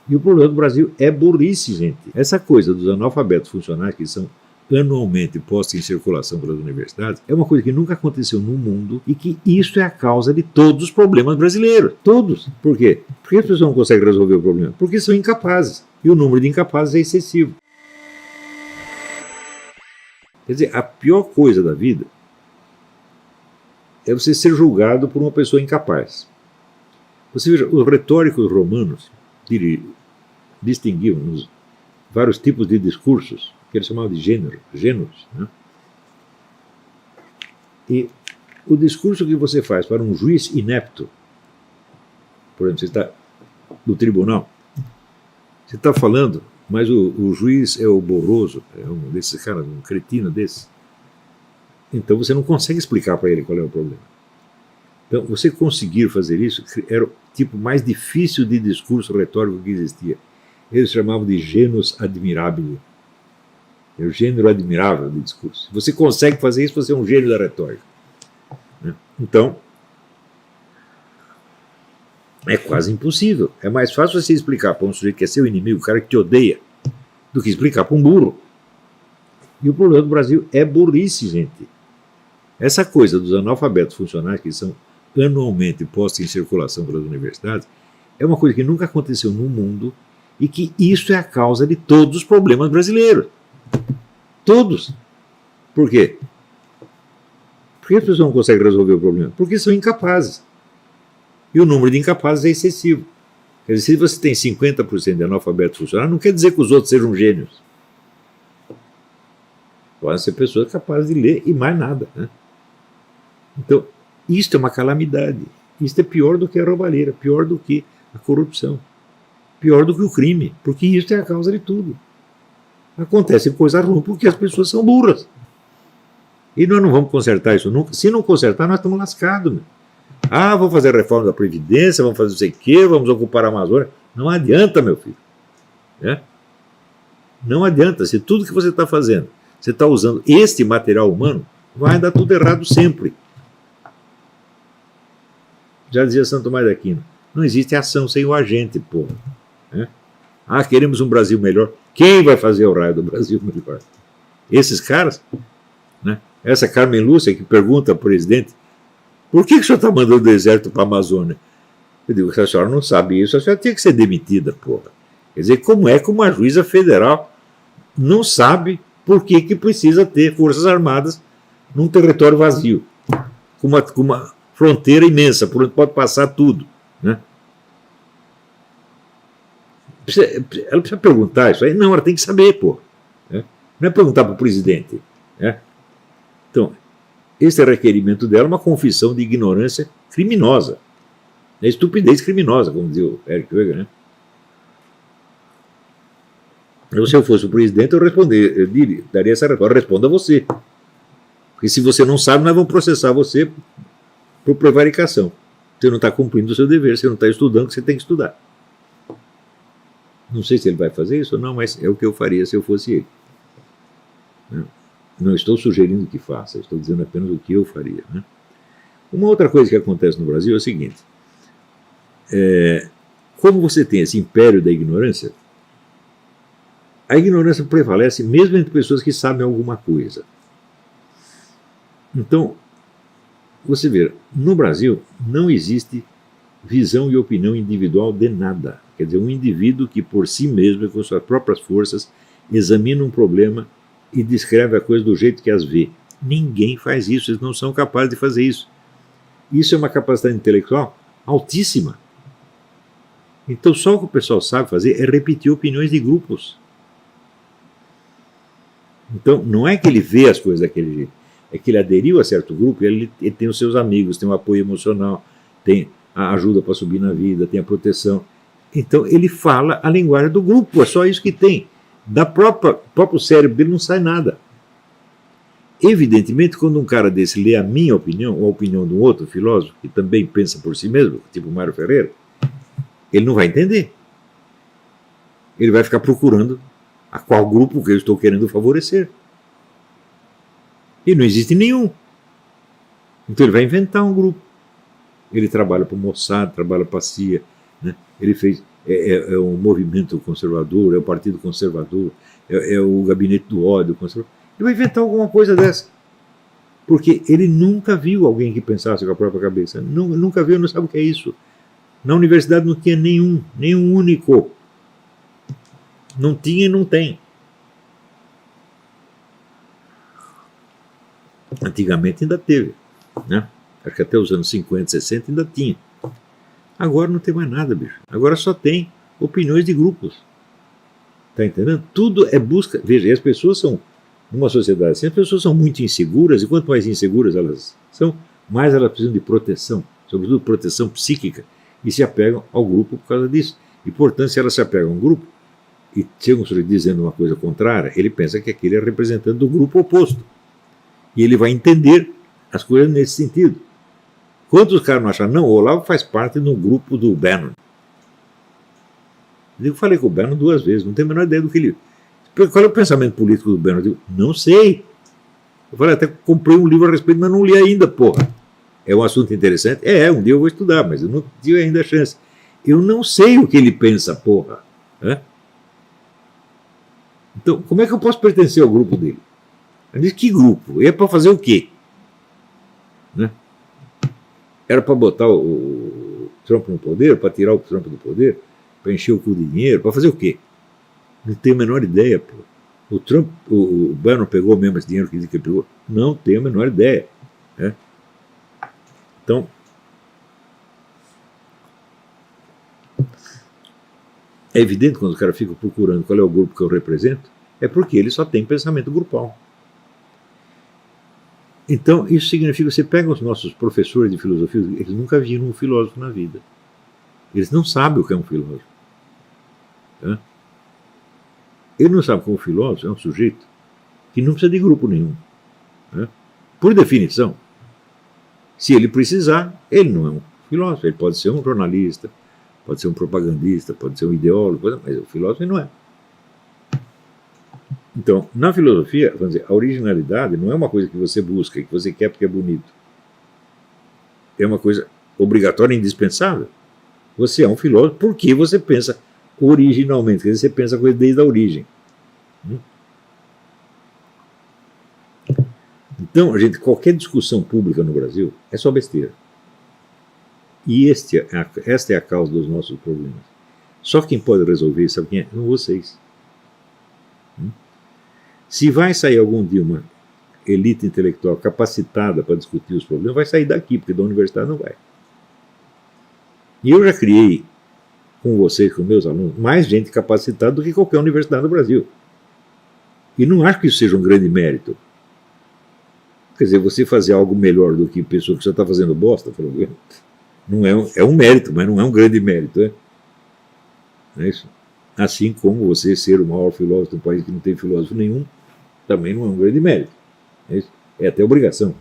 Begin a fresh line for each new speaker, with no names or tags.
E o problema do Brasil é burrice, gente. Essa coisa dos analfabetos funcionais que são anualmente postos em circulação pelas universidades é uma coisa que nunca aconteceu no mundo e que isso é a causa de todos os problemas brasileiros. Todos. Por quê? Por que as pessoas não conseguem resolver o problema? Porque são incapazes. E o número de incapazes é excessivo. Quer dizer, a pior coisa da vida é você ser julgado por uma pessoa incapaz. Você veja, os retóricos romanos distinguiam nos vários tipos de discursos, que eles chamavam de gêneros. Né? E o discurso que você faz para um juiz inepto, por exemplo, você está no tribunal, você está falando, mas o juiz é o borroso, é um desses caras, um cretino desse. Então você não consegue explicar para ele qual é o problema. Então, você conseguir fazer isso era o tipo mais difícil de discurso retórico que existia. Eles chamavam de genus admirabile. É o gênero admirável de discurso. Se você consegue fazer isso, você é um gênio da retórica. Então, é quase impossível. É mais fácil você explicar para um sujeito que é seu inimigo, o cara que te odeia, do que explicar para um burro. E o problema do Brasil é burrice, gente. Essa coisa dos analfabetos funcionais que são anualmente postos em circulação pelas universidades é uma coisa que nunca aconteceu no mundo e que isso é a causa de todos os problemas brasileiros. Todos. Por quê? Por que as pessoas não conseguem resolver o problema? Porque são incapazes. E o número de incapazes é excessivo. Quer dizer, se você tem 50% de analfabetos funcionais, não quer dizer que os outros sejam gênios. Podem ser pessoas capazes de ler e mais nada. Né? Então, isto é uma calamidade. Isto é pior do que a roubalheira, pior do que a corrupção, pior do que o crime, porque isto é a causa de tudo. Acontece coisa ruim porque as pessoas são burras. E nós não vamos consertar isso nunca. Se não consertar, nós estamos lascados. Meu. Ah, vamos fazer a reforma da Previdência, vamos fazer não sei o quê, vamos ocupar a Amazônia. Não adianta, meu filho. Né? Não adianta. Se tudo que você está fazendo, você está usando este material humano, vai dar tudo errado sempre. Já dizia Santo Tomás de Aquino, não existe ação sem o agente, porra. Né? Ah, queremos um Brasil melhor. Quem vai fazer o raio do Brasil melhor? Esses caras? Né? Essa Carmen Lúcia que pergunta ao presidente, por que o senhor está mandando o exército para a Amazônia? Eu digo, se a senhora não sabe isso, a senhora tinha que ser demitida, porra. Quer dizer, como é que uma juíza federal não sabe por que precisa ter forças armadas num território vazio, com uma fronteira imensa, por onde pode passar tudo. Né? Ela precisa perguntar isso aí? Não, ela tem que saber, pô. Né? Não é perguntar para o presidente. Né? Então, esse requerimento dela é uma confissão de ignorância criminosa. É estupidez criminosa, como dizia o Eric Weger. Né? Se eu fosse o presidente, eu daria essa resposta. Responda você. Porque se você não sabe, nós vamos processar você por prevaricação. Você não está cumprindo o seu dever, você não está estudando o que você tem que estudar. Não sei se ele vai fazer isso ou não, mas é o que eu faria se eu fosse ele. Não estou sugerindo que faça, estou dizendo apenas o que eu faria. Né? Uma outra coisa que acontece no Brasil é o seguinte. Como você tem esse império da ignorância, a ignorância prevalece mesmo entre pessoas que sabem alguma coisa. Então, você vê, no Brasil não existe visão e opinião individual de nada. Quer dizer, um indivíduo que por si mesmo, com suas próprias forças, examina um problema e descreve a coisa do jeito que as vê. Ninguém faz isso, eles não são capazes de fazer isso. Isso é uma capacidade intelectual altíssima. Então só o que o pessoal sabe fazer é repetir opiniões de grupos. Então não é que ele vê as coisas daquele jeito, é que ele aderiu a certo grupo e ele tem os seus amigos, tem o apoio emocional, tem a ajuda para subir na vida, tem a proteção. Então ele fala a linguagem do grupo, é só isso que tem. Da próprio cérebro dele não sai nada. Evidentemente, quando um cara desse lê a minha opinião, ou a opinião de um outro filósofo, que também pensa por si mesmo, tipo Mário Ferreira, ele não vai entender. Ele vai ficar procurando a qual grupo que eu estou querendo favorecer. E não existe nenhum. Então ele vai inventar um grupo. Ele trabalha para o Mossad, trabalha para a CIA, né? Ele fez é o movimento conservador, é o partido conservador, é o gabinete do ódio conservador. Ele vai inventar alguma coisa dessa. Porque ele nunca viu alguém que pensasse com a própria cabeça. Nunca viu, não sabe o que é isso. Na universidade não tinha nenhum único. Não tinha e não tem. Antigamente ainda teve, né? Acho que até os anos 50, 60 ainda tinha. Agora não tem mais nada, bicho. Agora só tem opiniões de grupos. Tá entendendo? Tudo é busca. Veja, as pessoas são, numa sociedade assim, as pessoas são muito inseguras, e quanto mais inseguras elas são, mais elas precisam de proteção, sobretudo proteção psíquica, e se apegam ao grupo por causa disso. E, portanto, se elas se apegam ao grupo, e chega um sujeito dizendo uma coisa contrária, ele pensa que aquele é representante do grupo oposto. E ele vai entender as coisas nesse sentido. Quantos caras não acham? Não, o Olavo faz parte do grupo do Bannon. Eu falei com o Bannon 2 vezes, não tenho a menor ideia do que ele... Qual é o pensamento político do Bannon? Eu digo, não sei. Eu falei, até comprei um livro a respeito, mas não li ainda, porra. É um assunto interessante? Um dia eu vou estudar, mas eu não tive ainda a chance. Eu não sei o que ele pensa, porra. Então, como é que eu posso pertencer ao grupo dele? Ele diz, que grupo? E é para fazer o quê? Né? Era para botar o Trump no poder, para tirar o Trump do poder, para encher o cu de dinheiro, para fazer o quê? Não tenho a menor ideia, pô. O Trump, o Bannon pegou mesmo esse dinheiro que diz que ele pegou? Não tenho a menor ideia. Né? Então, é evidente quando o cara fica procurando qual é o grupo que eu represento, é porque ele só tem pensamento grupal. Então, isso significa que você pega os nossos professores de filosofia, eles nunca viram um filósofo na vida. Eles não sabem o que é um filósofo. Né? Ele não sabe que um filósofo é um sujeito que não precisa de grupo nenhum. Né? Por definição, se ele precisar, ele não é um filósofo. Ele pode ser um jornalista, pode ser um propagandista, pode ser um ideólogo, mas o filósofo não é. Então, na filosofia, vamos dizer, a originalidade não é uma coisa que você busca, que você quer porque é bonito. É uma coisa obrigatória e indispensável. Você é um filósofo porque você pensa originalmente, quer dizer, você pensa a coisa desde a origem. Então, qualquer discussão pública no Brasil é só besteira. E esta é a causa dos nossos problemas. Só quem pode resolver isso, sabe quem é? São vocês. Se vai sair algum dia uma elite intelectual capacitada para discutir os problemas, vai sair daqui, porque da universidade não vai. E eu já criei, com vocês, com meus alunos, mais gente capacitada do que qualquer universidade no Brasil. E não acho que isso seja um grande mérito. Quer dizer, você fazer algo melhor do que pessoa que já está fazendo bosta, não é um mérito, mas não é um grande mérito. Não é isso? Assim como você ser o maior filósofo de um país que não tem filósofo nenhum, também não é um grande mérito. É até obrigação.